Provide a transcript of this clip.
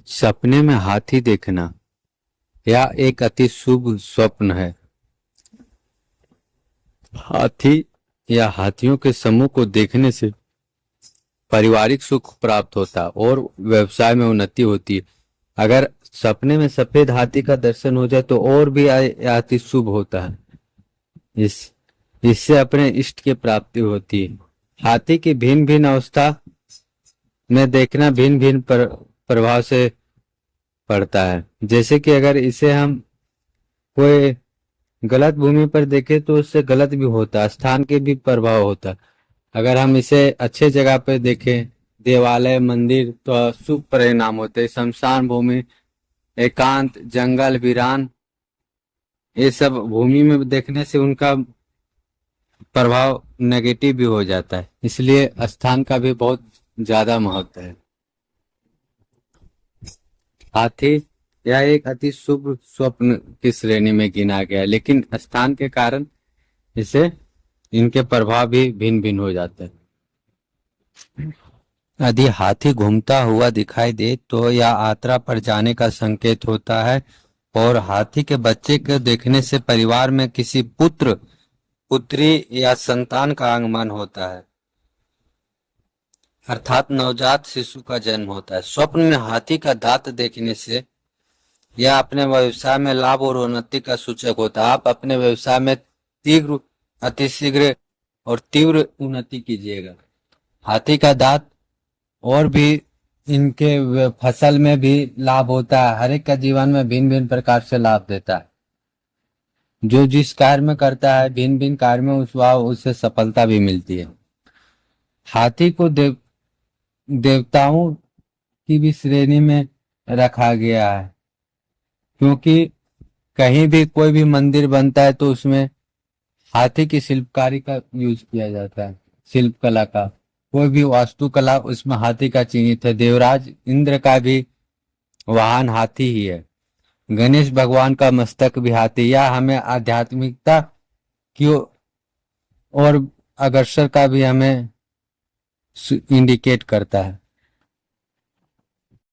सपने में हाथी देखना यह एक अति शुभ स्वप्न है। हाथी या हाथियों के समूह को देखने से पारिवारिक सुख प्राप्त होता है और व्यवसाय में उन्नति होती है। अगर सपने में सफेद हाथी का दर्शन हो जाए तो और भी अति शुभ होता है। इस इससे अपने इष्ट की प्राप्ति होती है। हाथी की भिन्न भिन्न अवस्था में देखना भिन्न भिन्न प्रभाव से पड़ता है। जैसे कि अगर इसे हम कोई गलत भूमि पर देखें तो उससे गलत भी होता है, स्थान के भी प्रभाव होता है। अगर हम इसे अच्छे जगह पर देखें, देवालय मंदिर, तो शुभ परिणाम होते हैं। शमशान भूमि, एकांत, जंगल, वीरान, ये सब भूमि में देखने से उनका प्रभाव नेगेटिव भी हो जाता है। इसलिए स्थान का भी बहुत ज्यादा महत्व है। हाथी यह एक अति शुभ स्वप्न की श्रेणी में गिना गया है, लेकिन स्थान के कारण इसे इनके प्रभाव भी भिन्न भिन्न हो जाते हैं। यदि हाथी घूमता हुआ दिखाई दे तो यह यात्रा पर जाने का संकेत होता है और हाथी के बच्चे को देखने से परिवार में किसी पुत्र, पुत्री या संतान का आगमन होता है, अर्थात नवजात शिशु का जन्म होता है। स्वप्न में हाथी का दांत देखने से यह अपने व्यवसाय में लाभ और उन्नति का सूचक होता है। आप अपने व्यवसाय में अतिशीघ्र और तीव्र उन्नति कीजिएगा। हाथी का दांत और भी इनके फसल में भी लाभ होता है। हर एक का जीवन में भिन्न भिन्न प्रकार से लाभ देता है। जो जिस कार्य में करता है भिन्न भिन्न कार्य में उससे सफलता भी मिलती है। हाथी को देवताओं की भी श्रेणी में रखा गया है, क्योंकि कहीं भी कोई भी मंदिर बनता है तो उसमें हाथी की शिल्पकारी का यूज किया जाता है। शिल्प कला का कोई भी वास्तुकला उसमें हाथी का चिन्हित है। देवराज इंद्र का भी वाहन हाथी ही है। गणेश भगवान का मस्तक भी हाथी। यह हमें आध्यात्मिकता की और अग्रसर का भी हमें इंडिकेट करता है।